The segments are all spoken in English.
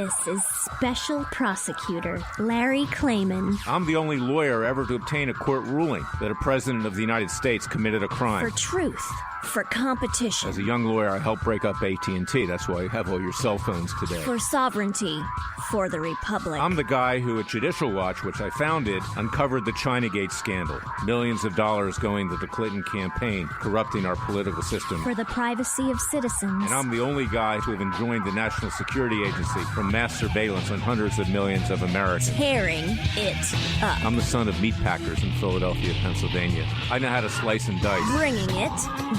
This is Special Prosecutor Larry Klayman. I'm the only lawyer ever to obtain a court ruling that a president of the United States committed a crime. For truth. For competition. As a young lawyer, I helped break up AT&T. That's why you have all your cell phones today. For sovereignty. For the Republic. I'm the guy who at Judicial Watch, which I founded, uncovered the Chinagate scandal. Millions of dollars going to the Clinton campaign, corrupting our political system. For the privacy of citizens. And I'm the only guy to have enjoined the National Security Agency from mass surveillance on hundreds of millions of Americans. Tearing it up. I'm the son of meatpackers in Philadelphia, Pennsylvania. I know how to slice and dice. Bringing it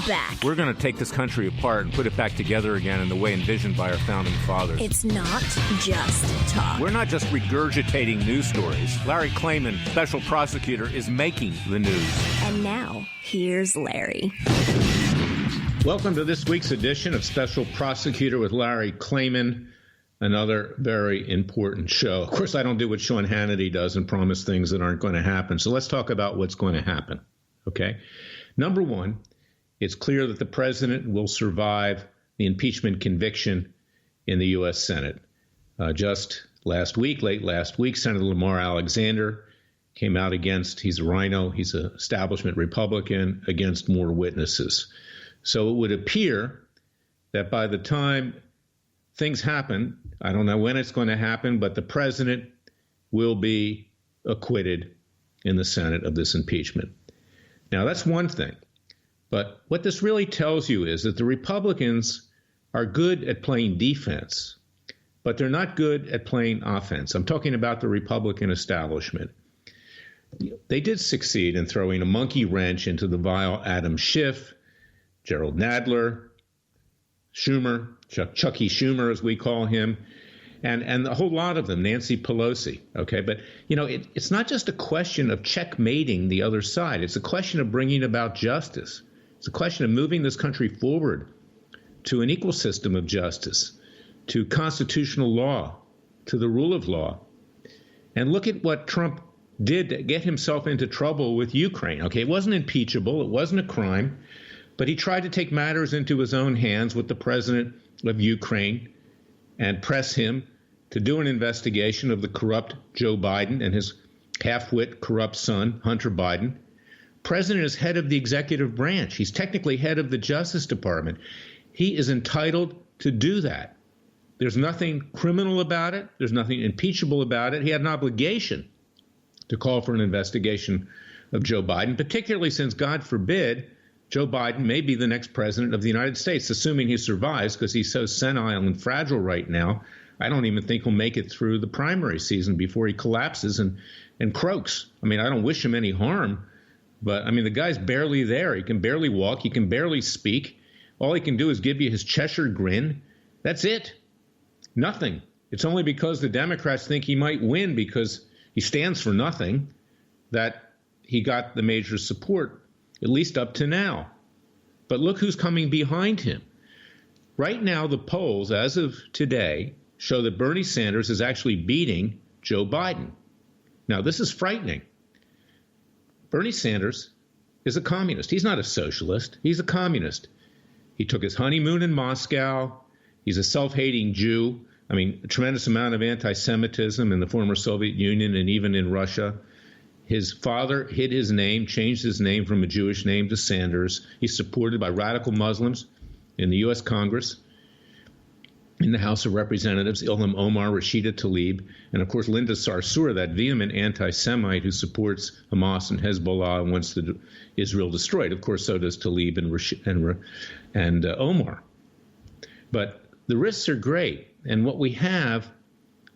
back. We're going to take this country apart and put it back together again in the way envisioned by our founding fathers. It's not just talk. We're not just regurgitating news stories. Larry Klayman, special prosecutor, is making the news. And now, here's Larry. Welcome to this week's edition of Special Prosecutor with Larry Klayman, another very important show. Of course, I don't do what Sean Hannity does and promise things that aren't going to happen. So let's talk about what's going to happen, okay? Number one, it's clear that the president will survive the impeachment conviction in the U.S. Senate. Just last week, late last week, Senator Lamar Alexander came out against, he's a rhino, he's an establishment Republican, against more witnesses. So it would appear that by the time things happen, I don't know when it's going to happen, but the president will be acquitted in the Senate of this impeachment. Now, that's one thing. But what this really tells you is that the Republicans are good at playing defense, but they're not good at playing offense. I'm talking about the Republican establishment. They did succeed in throwing a monkey wrench into the vile Adam Schiff, Gerald Nadler, Schumer, Chucky Schumer, as we call him, and a whole lot of them, Nancy Pelosi. Okay, but it's not just a question of checkmating the other side. It's a question of bringing about justice. It's a question of moving this country forward to an equal system of justice, to constitutional law, to the rule of law. And look at what Trump did to get himself into trouble with Ukraine. Okay, it wasn't impeachable. It wasn't a crime. But he tried to take matters into his own hands with the president of Ukraine and press him to do an investigation of the corrupt Joe Biden and his half-wit corrupt son, Hunter Biden. President is head of the executive branch. He's technically head of the Justice Department. He is entitled to do that. There's nothing criminal about it. There's nothing impeachable about it. He had an obligation to call for an investigation of Joe Biden, particularly since, God forbid, Joe Biden may be the next president of the United States, assuming he survives, because he's so senile and fragile right now. I don't even think he'll make it through the primary season before he collapses and croaks. I mean, I don't wish him any harm. But, I mean, the guy's barely there. He can barely walk. He can barely speak. All he can do is give you his Cheshire grin. That's it. Nothing. It's only because the Democrats think he might win because he stands for nothing that he got the major support, at least up to now. But look who's coming behind him. Right now, the polls, as of today, show that Bernie Sanders is actually beating Joe Biden. Now, this is frightening. Bernie Sanders is a communist. He's not a socialist. He's a communist. He took his honeymoon in Moscow. He's a self-hating Jew. I mean, a tremendous amount of anti-Semitism in the former Soviet Union and even in Russia. His father hid his name, changed his name from a Jewish name to Sanders. He's supported by radical Muslims in the U.S. Congress, in the House of Representatives, Ilham Omar, Rashida Tlaib, and, of course, Linda Sarsour, that vehement anti-Semite who supports Hamas and Hezbollah and wants Israel destroyed. Of course, so does Tlaib and Omar. But the risks are great. And what we have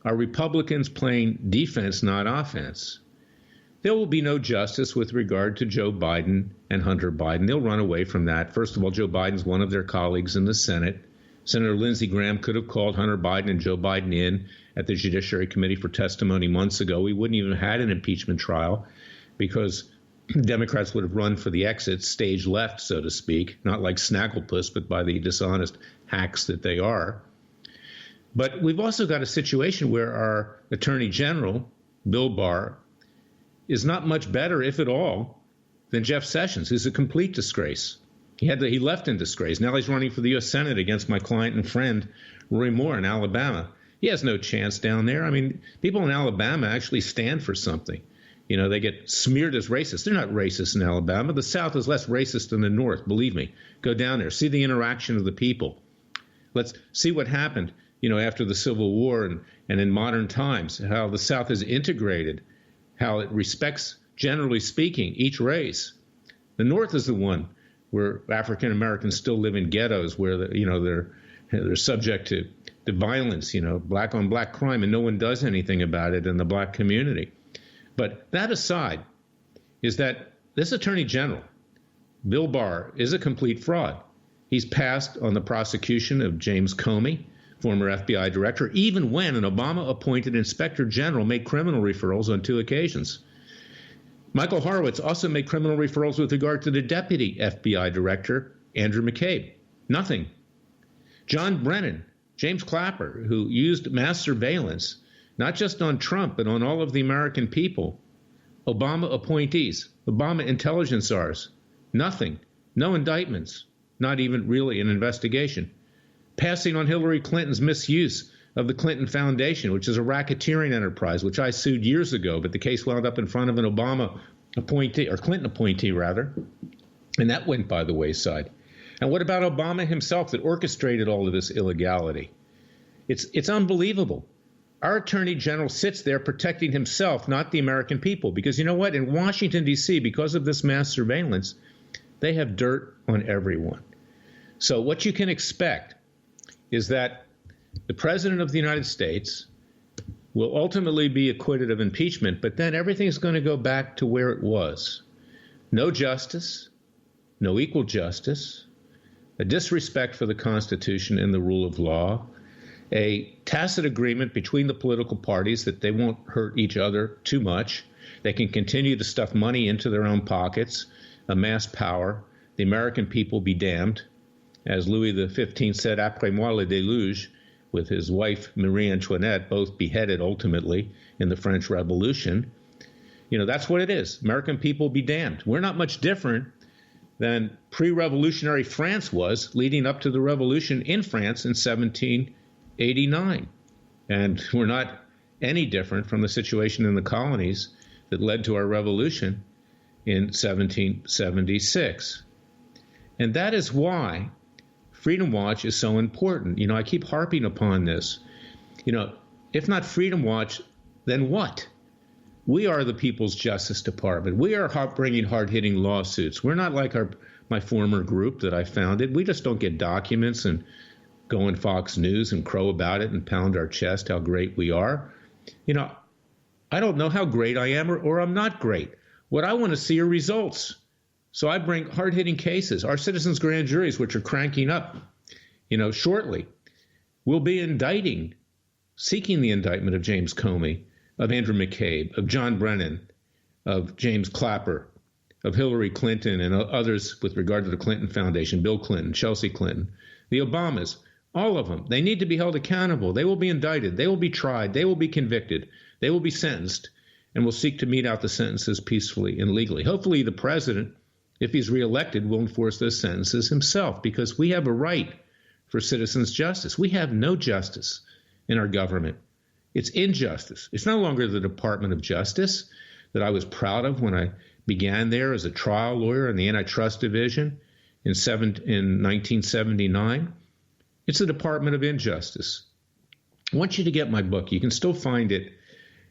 are Republicans playing defense, not offense. There will be no justice with regard to Joe Biden and Hunter Biden. They'll run away from that. First of all, Joe Biden's one of their colleagues in the Senate. Senator Lindsey Graham could have called Hunter Biden and Joe Biden in at the Judiciary Committee for testimony months ago. We wouldn't even have had an impeachment trial because Democrats would have run for the exit, stage left, so to speak, not like Snagglepuss, but by the dishonest hacks that they are. But we've also got a situation where our Attorney General, Bill Barr, is not much better, if at all, than Jeff Sessions, who's a complete disgrace. He left in disgrace. Now he's running for the U.S. Senate against my client and friend, Roy Moore in Alabama. He has no chance down there. I mean, people in Alabama actually stand for something. You know, they get smeared as racist. They're not racist in Alabama. The South is less racist than the North, believe me. Go down there, see the interaction of the people. Let's see what happened, you know, after the Civil War and in modern times, how the South is integrated, how it respects, generally speaking, each race. The North is the one where African Americans still live in ghettos, where they're subject to violence, you know, black on black crime, and no one does anything about it in the black community. But that aside, is that this Attorney General, Bill Barr, is a complete fraud. He's passed on the prosecution of James Comey, former FBI director, even when an Obama-appointed inspector general made criminal referrals on 2 occasions. Michael Horowitz also made criminal referrals with regard to the deputy FBI director, Andrew McCabe. Nothing. John Brennan, James Clapper, who used mass surveillance, not just on Trump, but on all of the American people. Obama appointees, Obama intelligence czars, nothing, no indictments, not even really an investigation. Passing on Hillary Clinton's misuse of the Clinton Foundation, which is a racketeering enterprise, which I sued years ago, but the case wound up in front of an Obama appointee, or Clinton appointee rather, and that went by the wayside. And what about Obama himself that orchestrated all of this illegality? It's unbelievable. Our Attorney General sits there protecting himself, not the American people, because you know what? In Washington, D.C., because of this mass surveillance, they have dirt on everyone. So what you can expect is that the President of the United States will ultimately be acquitted of impeachment, but then everything's going to go back to where it was. No justice, no equal justice, a disrespect for the Constitution and the rule of law, a tacit agreement between the political parties that they won't hurt each other too much. They can continue to stuff money into their own pockets, amass power. The American people be damned. As Louis XV said, après moi le déluge, with his wife Marie Antoinette, both beheaded ultimately in the French Revolution. You know, that's what it is. American people be damned. We're not much different than pre-revolutionary France was leading up to the revolution in France in 1789. And we're not any different from the situation in the colonies that led to our revolution in 1776. And that is why Freedom Watch is so important. You know, I keep harping upon this. You know, if not Freedom Watch, then what? We are the People's Justice Department. We are bringing hard-hitting lawsuits. We're not like my former group that I founded. We just don't get documents and go on Fox News and crow about it and pound our chest how great we are. You know, I don't know how great I am or I'm not great. What I want to see are results. So I bring hard-hitting cases. Our citizens' grand juries, which are cranking up, you know, shortly, will be seeking the indictment of James Comey, of Andrew McCabe, of John Brennan, of James Clapper, of Hillary Clinton and others with regard to the Clinton Foundation, Bill Clinton, Chelsea Clinton, the Obamas, all of them. They need to be held accountable. They will be indicted. They will be tried. They will be convicted. They will be sentenced, and will seek to mete out the sentences peacefully and legally. Hopefully the president, if he's reelected, will enforce those sentences himself, because we have a right for citizens' justice. We have no justice in our government. It's injustice. It's no longer the Department of Justice that I was proud of when I began there as a trial lawyer in the Antitrust Division in 1979. It's the Department of Injustice. I want you to get my book. You can still find it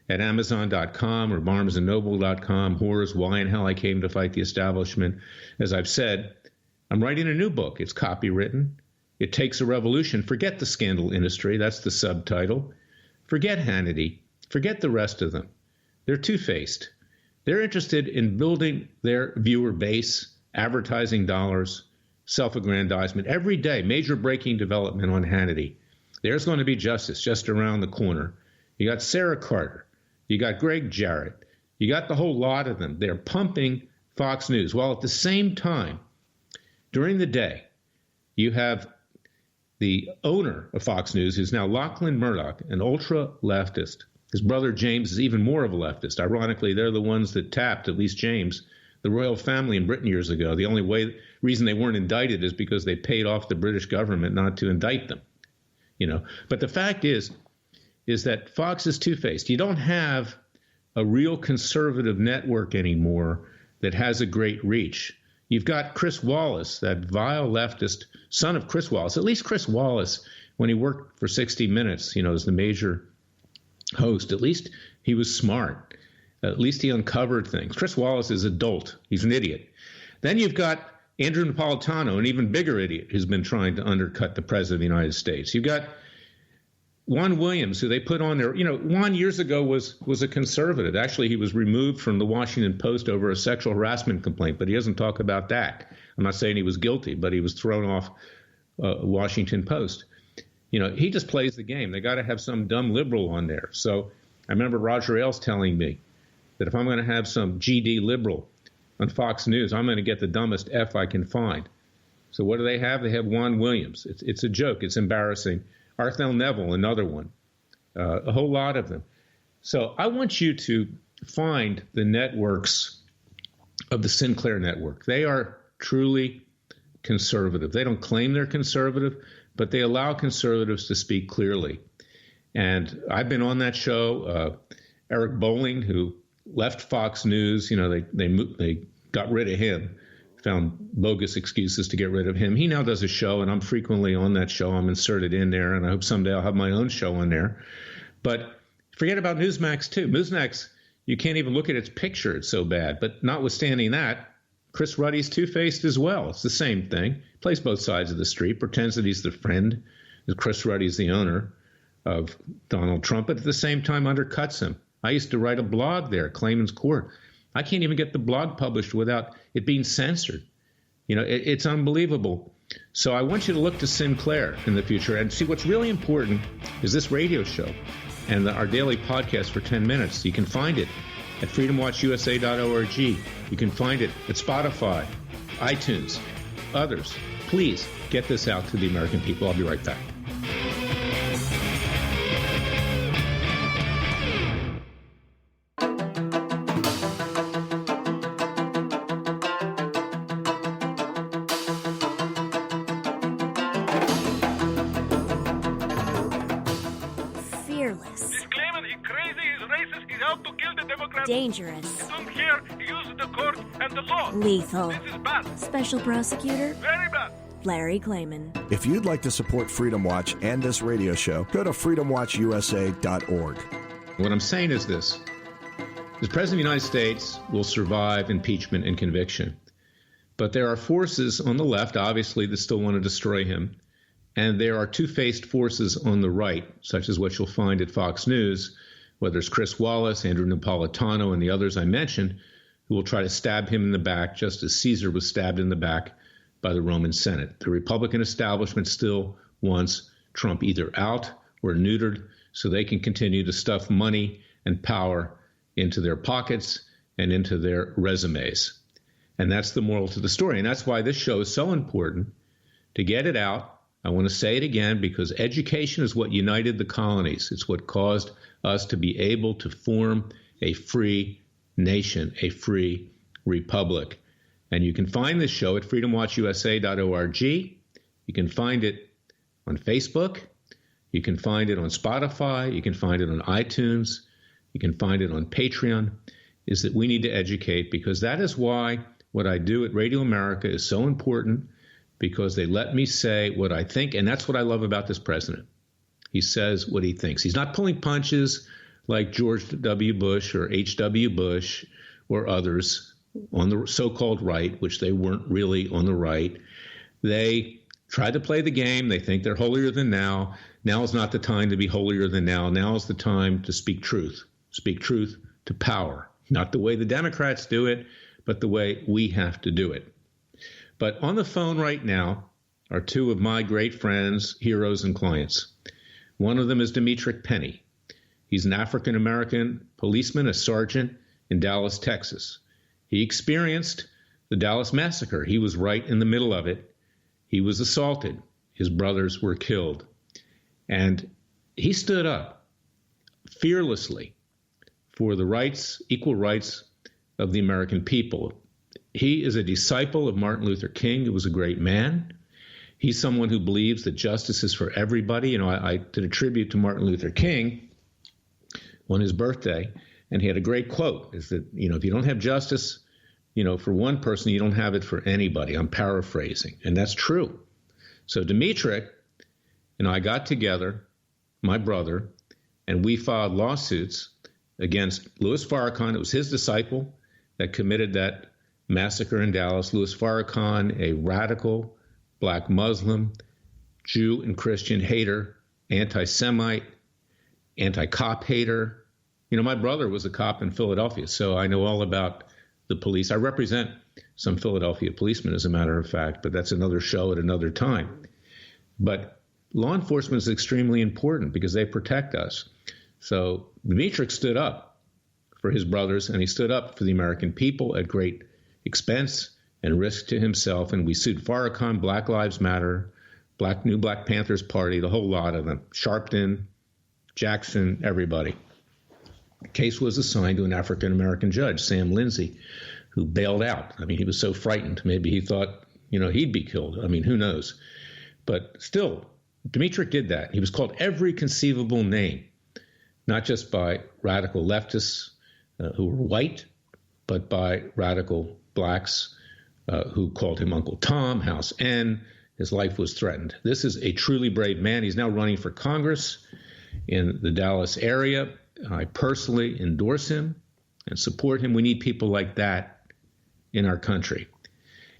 at Amazon.com or BarnesandNoble.com, Horrors, Why and How I Came to Fight the Establishment. As I've said, I'm writing a new book. It's copywritten. It Takes a Revolution. Forget the scandal industry. That's the subtitle. Forget Hannity. Forget the rest of them. They're two-faced. They're interested in building their viewer base, advertising dollars, self-aggrandizement. Every day, major breaking development on Hannity. There's going to be justice just around the corner. You got Sarah Carter. You got Greg Jarrett. You got the whole lot of them. They're pumping Fox News. While at the same time, during the day, you have the owner of Fox News, who's now Lachlan Murdoch, an ultra-leftist. His brother James is even more of a leftist. Ironically, they're the ones that tapped, at least James, the royal family in Britain years ago. The only reason they weren't indicted is because they paid off the British government not to indict them. You know, but the fact is, is that Fox is two-faced. You don't have a real conservative network anymore that has a great reach. You've got Chris Wallace, that vile leftist son of Chris Wallace. At least Chris Wallace, when he worked for 60 Minutes, as the major host, at least he was smart. At least he uncovered things. Chris Wallace is a dolt. He's an idiot. Then you've got Andrew Napolitano, an even bigger idiot, who's been trying to undercut the president of the United States. You've got Juan Williams, who they put on there. Juan years ago was a conservative. Actually, he was removed from the Washington Post over a sexual harassment complaint, but he doesn't talk about that. I'm not saying he was guilty, but he was thrown off Washington Post. He just plays the game. They got to have some dumb liberal on there. So I remember Roger Ailes telling me that if I'm going to have some GD liberal on Fox News, I'm going to get the dumbest F I can find. So what do they have? They have Juan Williams. It's a joke. It's embarrassing. Arthel Neville, another one. A whole lot of them. So I want you to find the networks of the Sinclair Network. They are truly conservative. They don't claim they're conservative, but they allow conservatives to speak clearly. And I've been on that show. Eric Bolling, who left Fox News, they got rid of him, found bogus excuses to get rid of him. He now does a show, and I'm frequently on that show. I'm inserted in there, and I hope someday I'll have my own show on there. But forget about Newsmax, too. Newsmax, you can't even look at its picture. It's so bad. But notwithstanding that, Chris Ruddy's two-faced as well. It's the same thing. Plays both sides of the street, pretends that he's the friend, that Chris Ruddy's the owner of Donald Trump, but at the same time undercuts him. I used to write a blog there, Clayman's Court. I can't even get the blog published without it being censored. It's unbelievable. So I want you to look to Sinclair in the future and see what's really important is this radio show and our daily podcast for 10 minutes. You can find it at freedomwatchusa.org. You can find it at Spotify, iTunes, others. Please get this out to the American people. I'll be right back. Dangerous. Don't care. Use the court and the law. Lethal. This is bad. Special prosecutor. Very bad. Larry Klayman. If you'd like to support Freedom Watch and this radio show, go to freedomwatchusa.org. What I'm saying is this. The President of the United States will survive impeachment and conviction. But there are forces on the left, obviously, that still want to destroy him. And there are two-faced forces on the right, such as what you'll find at Fox News, whether it's Chris Wallace, Andrew Napolitano, and the others I mentioned, who will try to stab him in the back, just as Caesar was stabbed in the back by the Roman Senate. The Republican establishment still wants Trump either out or neutered so they can continue to stuff money and power into their pockets and into their resumes. And that's the moral to the story. And that's why this show is so important to get it out. I want to say it again because education is what united the colonies. It's what caused us to be able to form a free nation, a free republic. And you can find this show at freedomwatchusa.org. You can find it on Facebook. You can find it on Spotify. You can find it on iTunes. You can find it on Patreon. Is that we need to educate, because that is why what I do at Radio America is so important, because they let me say what I think. And that's what I love about this president. He says what he thinks. He's not pulling punches like George W. Bush or H.W. Bush or others on the so-called right, which they weren't really on the right. They try to play the game. They think they're holier than now. Now is not the time to be holier than now. Now is the time to speak truth to power. Not the way the Democrats do it, but the way we have to do it. But on the phone right now are two of my great friends, heroes, and clients. One of them is DEMETRICK PENNIE. He's an African-American policeman, a sergeant in Dallas, Texas. He experienced the Dallas massacre. He was right in the middle of it. He was assaulted. His brothers were killed. And he stood up fearlessly for the rights, equal rights of the American people. He is a disciple of Martin Luther King, who was a great man. He's someone who believes that justice is for everybody. I did a tribute to Martin Luther King on his birthday, and he had a great quote, is that, if you don't have justice, for one person, you don't have it for anybody. I'm paraphrasing, and that's true. So DEMETRICK and I got together, my brother, and we filed lawsuits against Louis Farrakhan. It was his disciple that committed that massacre in Dallas. Louis Farrakhan, a radical black Muslim, Jew and Christian hater, anti-Semite, anti-cop hater. My brother was a cop in Philadelphia, so I know all about the police. I represent some Philadelphia policemen, as a matter of fact, but that's another show at another time. But law enforcement is extremely important because they protect us. So DEMETRICK stood up for his brothers, and he stood up for the American people at great expense and risk to himself. And we sued Farrakhan, Black Lives Matter, New Black Panthers Party, the whole lot of them, Sharpton, Jackson, everybody. The case was assigned to an African-American judge, Sam Lindsay, who bailed out. I mean, he was so frightened. Maybe he thought, he'd be killed. I mean, who knows? But still, DEMETRICK did that. He was called every conceivable name, not just by radical leftists who were white, but by radical blacks who called him Uncle Tom, House N. His life was threatened. This is a truly brave man. He's now running for Congress in the Dallas area. I personally endorse him and support him. We need people like that in our country.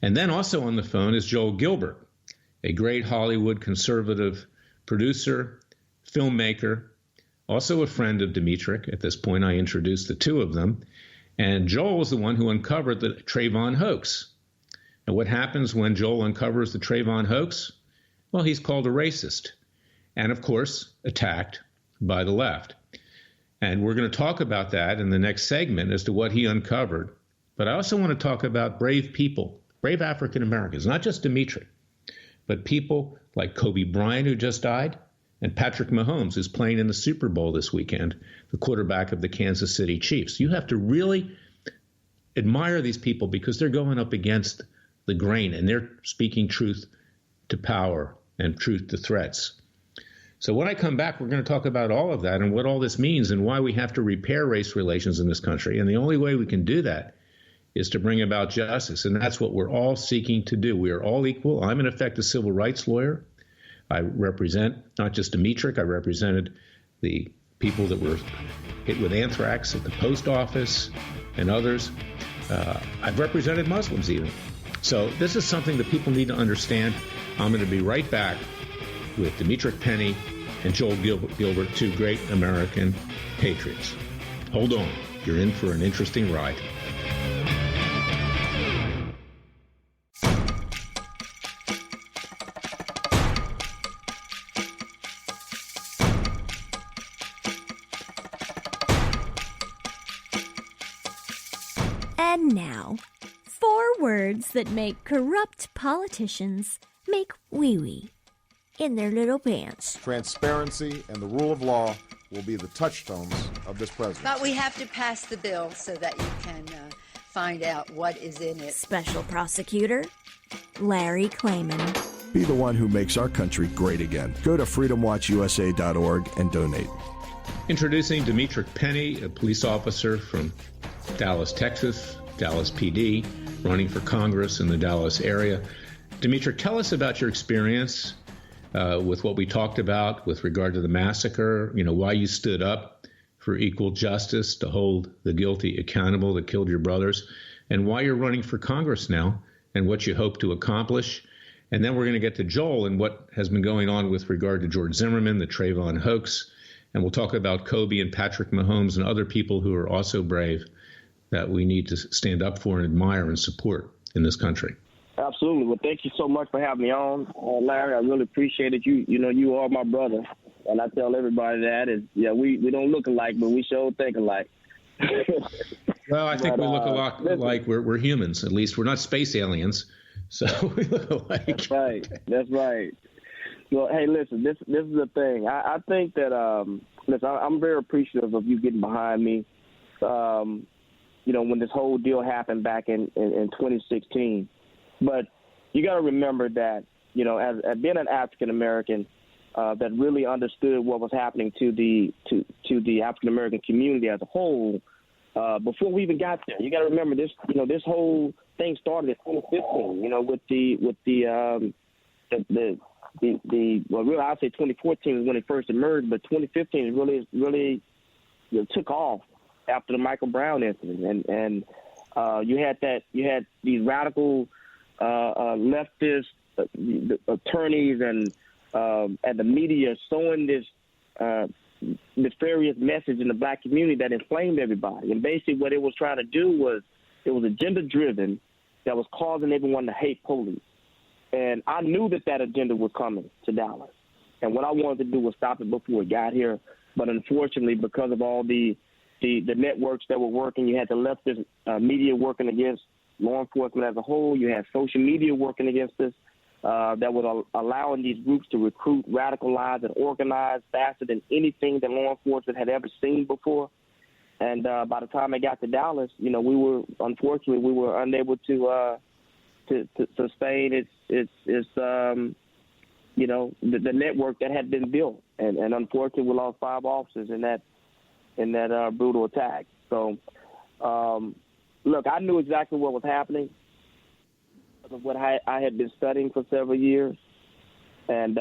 And then also on the phone is Joel Gilbert, a great Hollywood conservative producer, filmmaker, also a friend of DEMETRICK. At this point, I introduced the two of them. And Joel was the one who uncovered the Trayvon hoax. And what happens when Joel uncovers the Trayvon hoax? Well, he's called a racist and, of course, attacked by the left. And we're going to talk about that in the next segment as to what he uncovered. But I also want to talk about brave people, brave African Americans, not just DEMETRICK, but people like Kobe Bryant, who just died, and Patrick Mahomes, who's playing in the Super Bowl this weekend, the quarterback of the Kansas City Chiefs. You have to really admire these people because they're going up against the grain and they're speaking truth to power and truth to threats. So when I come back, we're going to talk about all of that and what all this means and why we have to repair race relations in this country. And the only way we can do that is to bring about justice. And that's what we're all seeking to do. We are all equal. I'm, in effect, a civil rights lawyer. I represent not just DEMETRICK. I represented the people that were hit with anthrax at the post office and others. I've represented Muslims even. So this is something that people need to understand. I'm going to be right back with DEMETRICK PENNIE and Joel Gilbert, two great American patriots. Hold on. You're in for an interesting ride. And now, 4 words that make corrupt politicians make wee-wee in their little pants. Transparency and the rule of law will be the touchstones of this presidency. But we have to pass the bill so that you can find out what is in it. Special Prosecutor Larry Klayman. Be the one who makes our country great again. Go to freedomwatchusa.org and donate. Introducing DEMETRICK PENNIE, a police officer from Dallas, Texas, Dallas PD, running for Congress in the Dallas area. DEMETRICK, tell us about your experience with what we talked about with regard to the massacre, why you stood up for equal justice to hold the guilty accountable that killed your brothers, and why you're running for Congress now and what you hope to accomplish. And then we're going to get to Joel and what has been going on with regard to George Zimmerman, the Trayvon hoax. And we'll talk about Kobe and Patrick Mahomes and other people who are also brave that we need to stand up for and admire and support in this country. Absolutely. Well, thank you so much for having me on, Larry. I really appreciate it. You are my brother, and I tell everybody that we don't look alike, but we sure think alike. Well, I think we look a lot like we're humans. At least we're not space aliens, so we look alike. That's right. Well, hey, listen. This is the thing. I think that listen, I'm very appreciative of you getting behind me. When this whole deal happened back in 2016. But you got to remember that, as being an African American, that really understood what was happening to the African American community as a whole. Before we even got there, you got to remember this. This whole thing started in 2015. Well, really, I'd say 2014 is when it first emerged, but 2015 really took off after the Michael Brown incident, and you had these radical leftist attorneys and the media sowing this nefarious message in the black community that inflamed everybody. And basically what it was trying to do was, it was agenda-driven that was causing everyone to hate police. And I knew that agenda was coming to Dallas. And what I wanted to do was stop it before it got here. But unfortunately, because of all the networks that were working, you had the leftist media working against law enforcement as a whole. You had social media working against us. That was allowing these groups to recruit, radicalize, and organize faster than anything that law enforcement had ever seen before. And by the time it got to Dallas, we were unable to sustain the network that had been built. And unfortunately, we lost 5 officers in that brutal attack. So, look, I knew exactly what was happening of what I had been studying for several years, and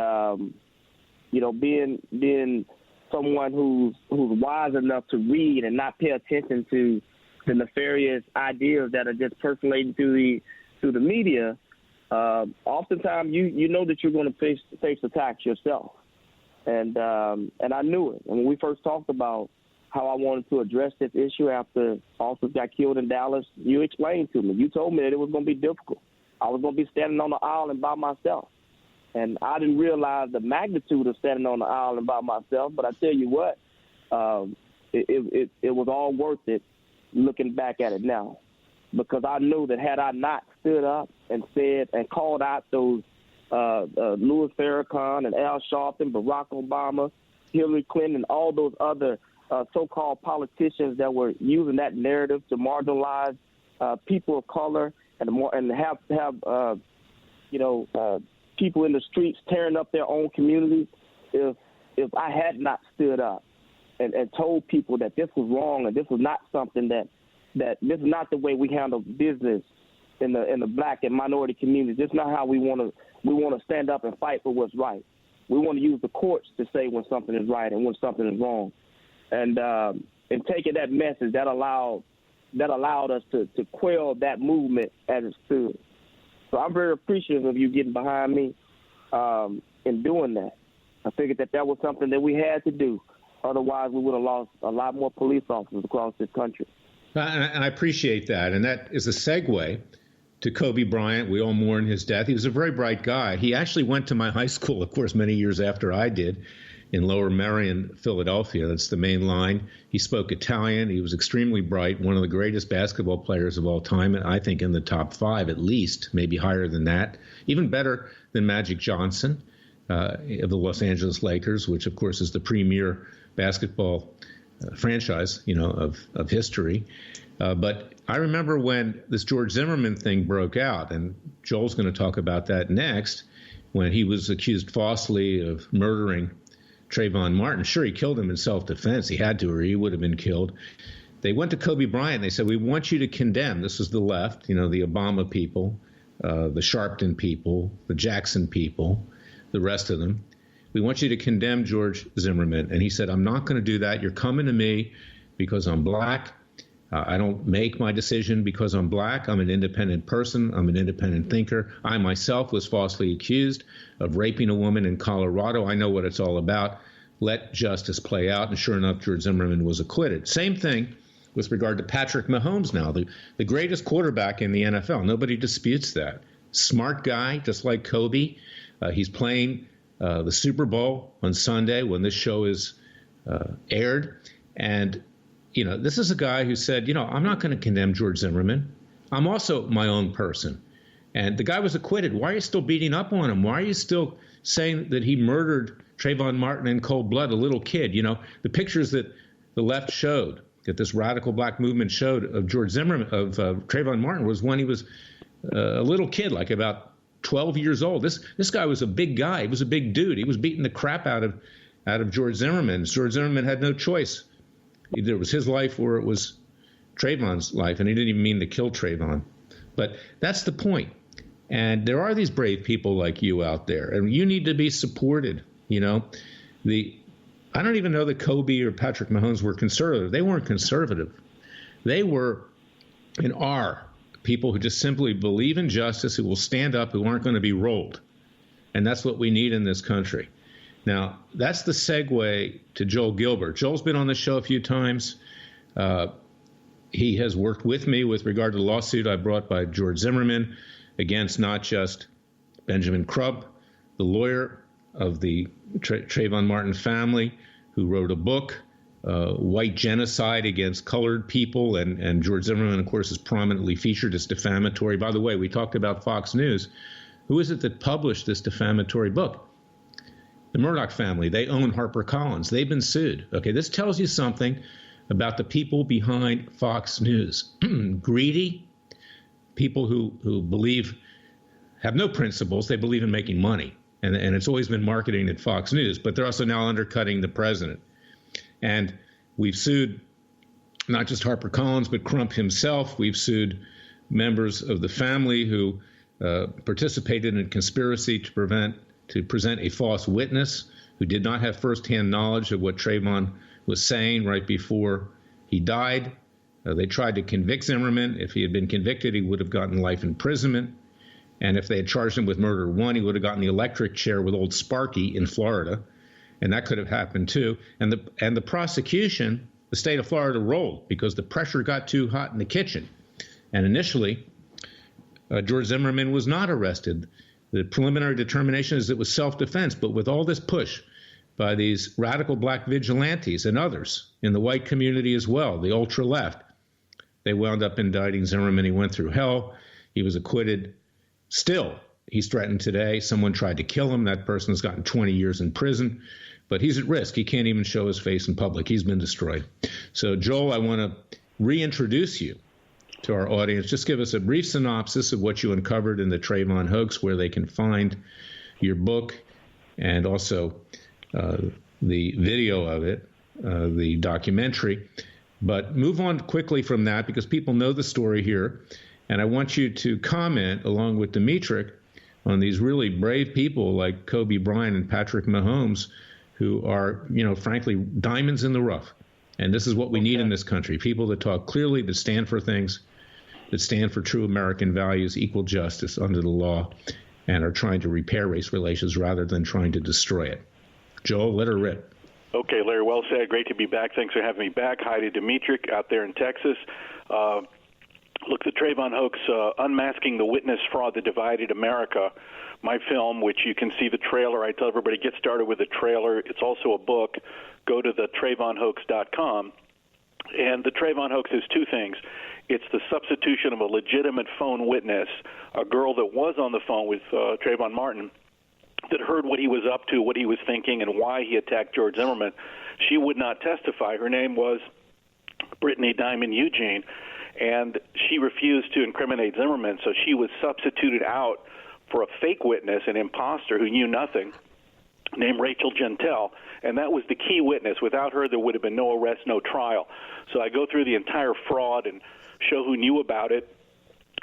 being someone who's wise enough to read and not pay attention to the nefarious ideas that are just percolating through the media. Oftentimes, you know that you're going to face attacks yourself, and I knew it. And when we first talked about how I wanted to address this issue after officers got killed in Dallas, you explained to me. You told me that it was going to be difficult. I was going to be standing on the island by myself. And I didn't realize the magnitude of standing on the island by myself. But I tell you what, it was all worth it looking back at it now. Because I knew that had I not stood up and said and called out those Louis Farrakhan and Al Sharpton, Barack Obama, Hillary Clinton, and all those other so-called politicians that were using that narrative to marginalize people of color and have people in the streets tearing up their own communities. If I had not stood up and told people that this was wrong and this was not something that this is not the way we handle business in the black and minority communities. This is not how we want to stand up and fight for what's right. We want to use the courts to say when something is right and when something is wrong. And taking that message, that allowed us to quell that movement as it stood. So I'm very appreciative of you getting behind me in doing that. I figured that was something that we had to do. Otherwise, we would have lost a lot more police officers across this country. And I appreciate that. And that is a segue to Kobe Bryant. We all mourn his death. He was a very bright guy. He actually went to my high school, of course, many years after I did, in Lower Merion, Philadelphia. That's the main line. He spoke Italian. He was extremely bright, one of the greatest basketball players of all time, and I think in the top 5 at least, maybe higher than that, even better than Magic Johnson of the Los Angeles Lakers, which, of course, is the premier basketball franchise, of history. But I remember when this George Zimmerman thing broke out, and Joel's going to talk about that next, when he was accused falsely of murdering Trayvon Martin. Sure, he killed him in self-defense. He had to, or he would have been killed. They went to Kobe Bryant. They said, we want you to condemn. This is the left, the Obama people, the Sharpton people, the Jackson people, the rest of them. We want you to condemn George Zimmerman. And he said, I'm not going to do that. You're coming to me because I'm black. I don't make my decision because I'm black. I'm an independent person. I'm an independent thinker. I myself was falsely accused of raping a woman in Colorado. I know what it's all about. Let justice play out. And sure enough, George Zimmerman was acquitted. Same thing with regard to Patrick Mahomes now, the greatest quarterback in the NFL. Nobody disputes that. Smart guy, just like Kobe. He's playing the Super Bowl on Sunday when this show is aired. And this is a guy who said, I'm not going to condemn George Zimmerman. I'm also my own person. And the guy was acquitted. Why are you still beating up on him? Why are you still saying that he murdered Trayvon Martin in cold blood, a little kid? The pictures that the left showed, that this radical black movement showed of George Zimmerman, of Trayvon Martin, was when he was a little kid, like about 12 years old. This guy was a big guy. He was a big dude. He was beating the crap out of George Zimmerman. George Zimmerman had no choice. Either it was his life or it was Trayvon's life, and he didn't even mean to kill Trayvon. But that's the point. And there are these brave people like you out there, and you need to be supported. You know, I don't even know that Kobe or Patrick Mahomes were conservative. They weren't conservative. They were and are people who just simply believe in justice, who will stand up, who aren't going to be rolled. And that's what we need in this country. Now, that's the segue to Joel Gilbert. Joel's been on the show a few times. He has worked with me with regard to the lawsuit I brought by George Zimmerman against not just Benjamin Crump, the lawyer of the Trayvon Martin family, who wrote a book, White Genocide Against Colored People, and George Zimmerman, of course, is prominently featured as defamatory. By the way, we talked about Fox News. Who is it that published this defamatory book? The Murdoch family. They own HarperCollins. They've been sued. Okay, this tells you something about the people behind Fox News. Greedy people who believe, have no principles. They believe in making money. And it's always been marketing at Fox News, but they're also now undercutting the president. And we've sued not just HarperCollins, but Crump himself. We've sued members of the family who participated in a conspiracy to present a false witness who did not have firsthand knowledge of what Trayvon was saying right before he died. They tried to convict Zimmerman. If he had been convicted, he would have gotten life imprisonment. And if they had charged him with murder one, he would have gotten the electric chair with old Sparky in Florida. And that could have happened too. And the prosecution, the state of Florida, rolled because the pressure got too hot in the kitchen. And initially, George Zimmerman was not arrested. The preliminary determination is it was self-defense. But with all this push by these radical black vigilantes and others in the white community as well, the ultra-left, they wound up indicting Zimmerman. He went through hell. He was acquitted. Still, he's threatened today. Someone tried to kill him. That person has gotten 20 years in prison. But he's at risk. He can't even show his face in public. He's been destroyed. So, Joel, I want to reintroduce you to our audience. Just give us a brief synopsis of what you uncovered in the Trayvon hoax, where they can find your book, and also the video of it, the documentary. But move on quickly from that, because people know the story here. And I want you to comment, along with DEMETRICK, on these really brave people like Kobe Bryant and Patrick Mahomes, who are, frankly, diamonds in the rough. And this is what we need in this country. People that talk clearly, that stand for things, that stand for true American values, equal justice under the law, and are trying to repair race relations rather than trying to destroy it. Joel, let her rip. Okay, Larry, well said. Great to be back. Thanks for having me back. Hi to DEMETRICK out there in Texas. Look, the Trayvon hoax, Unmasking the Witness Fraud That Divided America, my film, which you can see the trailer. I tell everybody, get started with the trailer. It's also a book. Go to the TrayvonHoax.com. And the Trayvon hoax is two things. It's the substitution of a legitimate phone witness, a girl that was on the phone with Trayvon Martin, that heard what he was up to, what he was thinking, and why he attacked George Zimmerman. She would not testify. Her name was Brittany Diamond Eugene, and she refused to incriminate Zimmerman, so she was substituted out for a fake witness, an imposter who knew nothing, named Rachel Gentile, and that was the key witness. Without her, there would have been no arrest, no trial. So I go through the entire fraud and show who knew about it,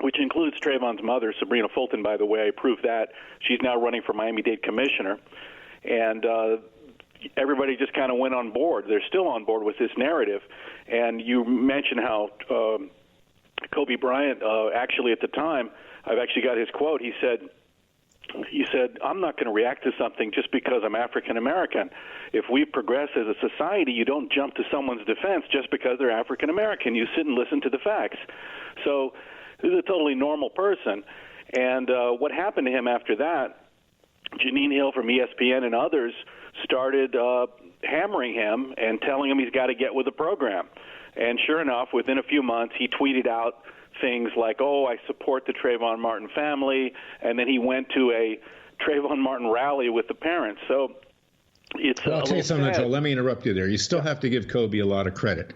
which includes Trayvon's mother, Sabrina Fulton, by the way. I proved that. She's now running for Miami-Dade commissioner. And everybody just kind of went on board. They're still on board with this narrative. And you mentioned how Kobe Bryant, actually at the time, I've actually got his quote. He said, I'm not going to react to something just because I'm African-American. If we progress as a society, you don't jump to someone's defense just because they're African-American. You sit and listen to the facts. So this is a totally normal person. And what happened to him after that, Janine Hill from ESPN and others started hammering him and telling him he's got to get with the program. And sure enough, within a few months, he tweeted out things like, I support the Trayvon Martin family, and then he went to a Trayvon Martin rally with the parents. So it's I'll tell you something, Joel. Let me interrupt you there. You still have to give Kobe a lot of credit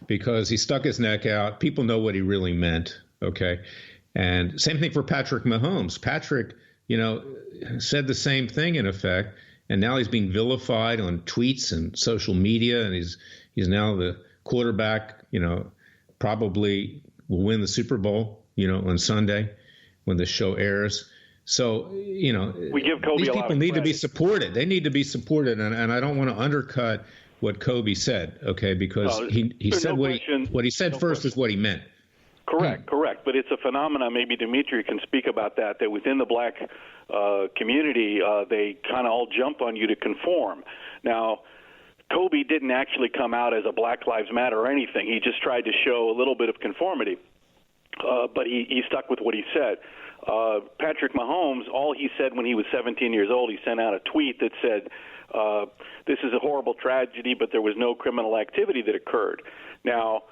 because he stuck his neck out. People know what he really meant, okay? And same thing for Patrick Mahomes. Patrick said the same thing in effect. And now he's being vilified on tweets and social media, and he's now the quarterback, probably will win the Super Bowl, on Sunday when the show airs. So, we give Kobe these a lot people of need to credit. be supported. They need to be supported, and I don't want to undercut what Kobe said, okay, because he said what he said first is what he meant. Correct. But it's a phenomenon, maybe Dimitri can speak about that within the black community, they kind of all jump on you to conform. Now, Kobe didn't actually come out as a Black Lives Matter or anything. He just tried to show a little bit of conformity. But he stuck with what he said. Patrick Mahomes, all he said when he was 17 years old, he sent out a tweet that said, this is a horrible tragedy, but there was no criminal activity that occurred. Now,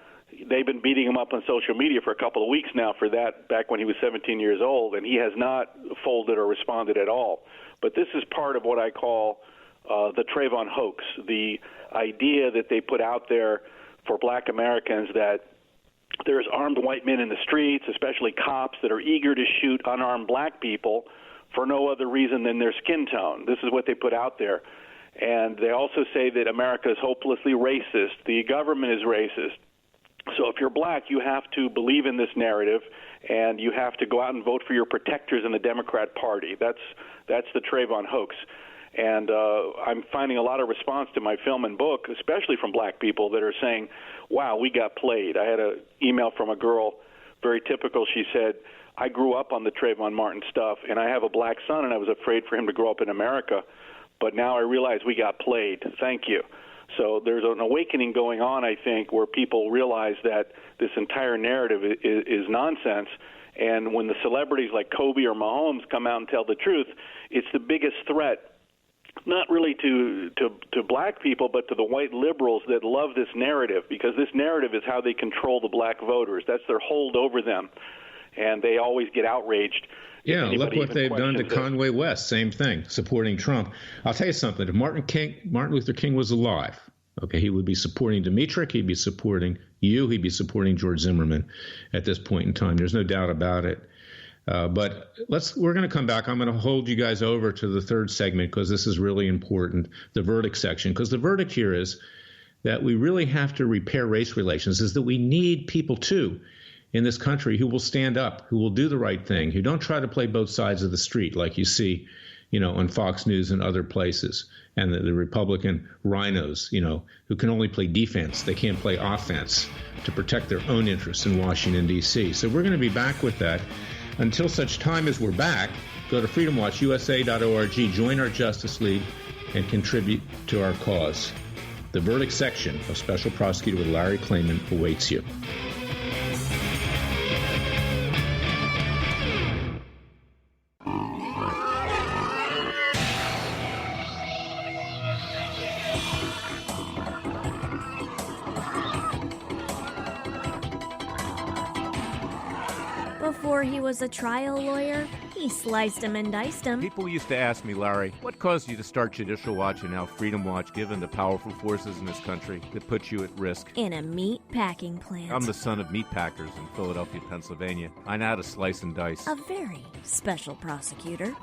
they've been beating him up on social media for a couple of weeks now for that, back when he was 17 years old, and he has not folded or responded at all. But this is part of what I call the Trayvon hoax, the idea that they put out there for black Americans that there's armed white men in the streets, especially cops, that are eager to shoot unarmed black people for no other reason than their skin tone. This is what they put out there. And they also say that America is hopelessly racist. The government is racist. So if you're black, you have to believe in this narrative, and you have to go out and vote for your protectors in the Democrat Party. That's the Trayvon hoax. And I'm finding a lot of response to my film and book, especially from black people that are saying, wow, we got played. I had an email from a girl, very typical. She said, I grew up on the Trayvon Martin stuff, and I have a black son, and I was afraid for him to grow up in America. But now I realize we got played. Thank you. So there's an awakening going on, I think, where people realize that this entire narrative is nonsense. And when the celebrities like Kobe or Mahomes come out and tell the truth, it's the biggest threat, not really to black people, but to the white liberals that love this narrative, because this narrative is how they control the black voters. That's their hold over them. And they always get outraged. Yeah, look what they've done to Conway West. Same thing, supporting Trump. I'll tell you something. If Martin Luther King was alive, okay, he would be supporting Dimitrik. He'd be supporting you. He'd be supporting George Zimmerman at this point in time. There's no doubt about it. But we're going to come back. I'm going to hold you guys over to the third segment because this is really important, the verdict section. Because the verdict here is that we really have to repair race relations, is that we need people, too, in this country who will stand up, who will do the right thing, who don't try to play both sides of the street like you see, on Fox News and other places, and the Republican rhinos, who can only play defense. They can't play offense to protect their own interests in Washington, D.C. So we're going to be back with that. Until such time as we're back, go to freedomwatchusa.org, join our Justice League, and contribute to our cause. The verdict section of Special Prosecutor with Larry Klayman awaits you. Before he was a trial lawyer, he sliced him and diced him. People used to ask me, Larry, what caused you to start Judicial Watch and now Freedom Watch, given the powerful forces in this country that put you at risk? In a meat packing plant. I'm the son of meat packers in Philadelphia, Pennsylvania. I know how to slice and dice. A very special prosecutor,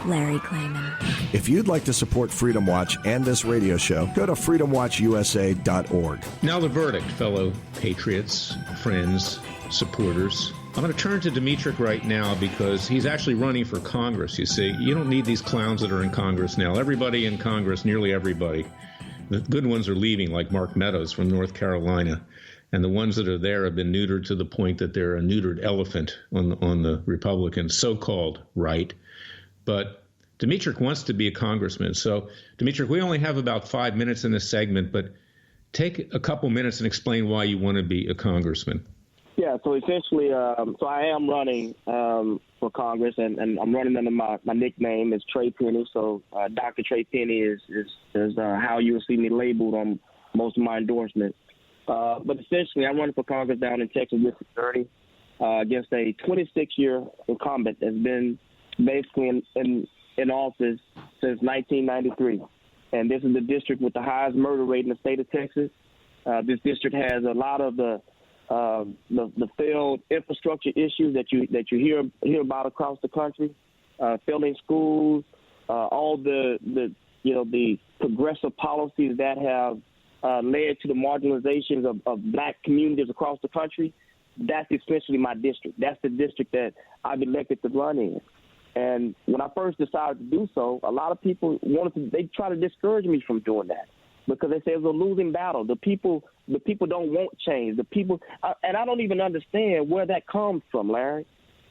Larry Klayman. If you'd like to support Freedom Watch and this radio show, go to freedomwatchusa.org. Now the verdict, fellow patriots, friends, supporters. I'm going to turn to Dimitrik right now because he's actually running for Congress, you see. You don't need these clowns that are in Congress now. Everybody in Congress, nearly everybody, the good ones are leaving, like Mark Meadows from North Carolina. And the ones that are there have been neutered to the point that they're a neutered elephant on the Republican so-called right. But Dimitrik wants to be a congressman. So, Dimitrik, we only have about 5 minutes in this segment, but take a couple minutes and explain why you want to be a congressman. Yeah, so essentially, so I am running for Congress, and I'm running under my nickname is Trey Pennie. So Dr. Trey Pennie is how you will see me labeled on most of my endorsements. But essentially, I'm running for Congress down in Texas District 30 against a 26-year incumbent that's been basically in office since 1993. And this is the district with the highest murder rate in the state of Texas. This district has a lot of the failed infrastructure issues that you hear about across the country. failing schools, all the progressive policies that have led to the marginalizations of black communities across the country, that's essentially my district. That's the district that I've elected to run in. And when I first decided to do so, a lot of people they try to discourage me from doing that because they say it's a losing battle. The people don't want change. The people, and I don't even understand where that comes from, Larry.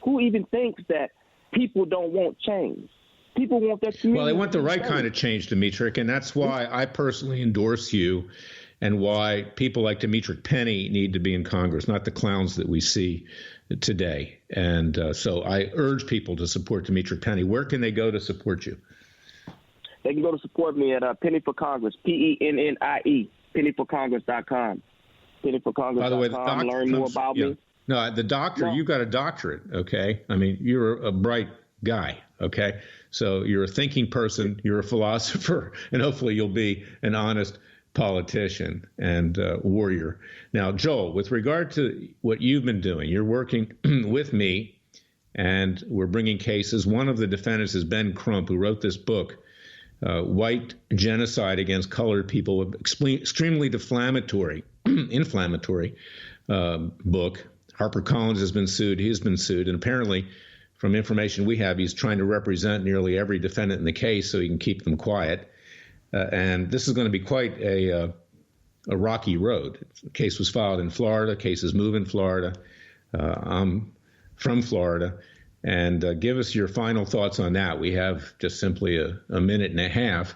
Who even thinks that people don't want change? People want their community. Well, they want the right kind of change, Demetrick, and that's why I personally endorse you and why people like Demetrick Pennie need to be in Congress, not the clowns that we see today. And so I urge people to support Demetrick Pennie. Where can they go to support you? They can go to support me at Pennie for Congress, PENNIE, pennieforcongress.com. Pennieforcongress.com. By the way, learn more about me. No, the doctor, you got a doctorate, okay? I mean, you're a bright guy, okay? So you're a thinking person, you're a philosopher, and hopefully you'll be an honest politician and warrior. Now, Joel, with regard to what you've been doing, you're working with me, and we're bringing cases. One of the defendants is Ben Crump, who wrote this book, White Genocide Against Colored People, extremely inflammatory book. HarperCollins has been sued. He's been sued. And apparently, from information we have, he's trying to represent nearly every defendant in the case so he can keep them quiet. And this is going to be quite a rocky road. The case was filed in Florida. Cases move in Florida. I'm from Florida. And give us your final thoughts on that. We have just simply a minute and a half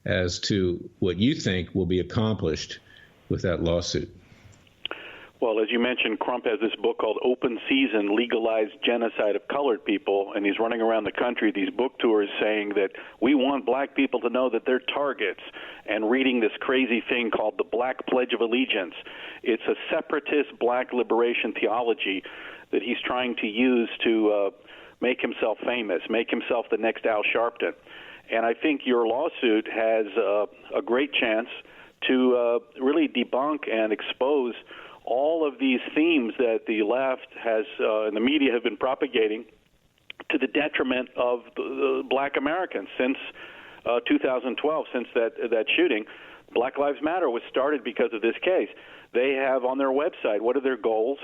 as to what you think will be accomplished with that lawsuit. Well, as you mentioned, Crump has this book called Open Season, Legalized Genocide of Colored People, and he's running around the country, these book tours, saying that we want black people to know that they're targets, and reading this crazy thing called the Black Pledge of Allegiance. It's a separatist black liberation theology that he's trying to use to make himself famous, make himself the next Al Sharpton. And I think your lawsuit has a great chance to really debunk and expose all of these themes that the left has and the media have been propagating to the detriment of the black Americans since 2012, since that shooting. Black Lives Matter was started because of this case. They have on their website, what are their goals?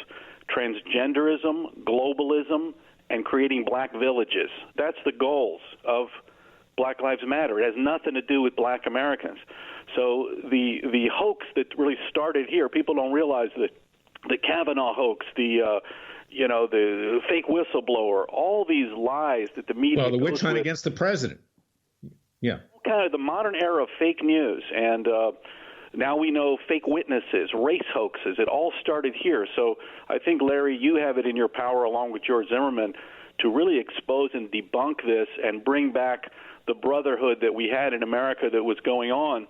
Transgenderism, globalism, and creating black villages. That's the goals of Black Lives Matter. It has nothing to do with black Americans. So the hoax that really started here, people don't realize that the Kavanaugh hoax, the fake whistleblower, all these lies that the media. Well, the witch hunt against the president. Yeah. Kind of the modern era of fake news, and now we know fake witnesses, race hoaxes. It all started here. So I think, Larry, you have it in your power, along with George Zimmerman, to really expose and debunk this and bring back the brotherhood that we had in America that was going on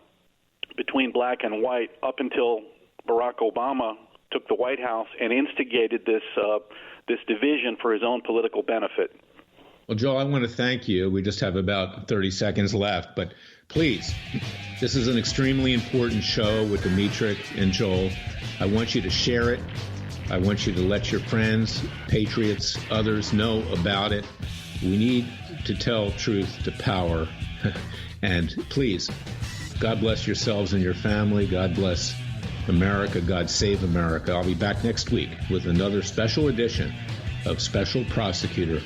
between black and white up until Barack Obama took the White House and instigated this division for his own political benefit. Well, Joel, I want to thank you. We just have about 30 seconds left, but please, this is an extremely important show with Demetrick and Joel. I want you to share it. I want you to let your friends, patriots, others know about it. We need to tell truth to power. And please, God bless yourselves and your family. God bless America. God save America. I'll be back next week with another special edition of Special Prosecutor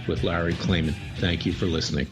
with Larry Klayman. Thank you for listening.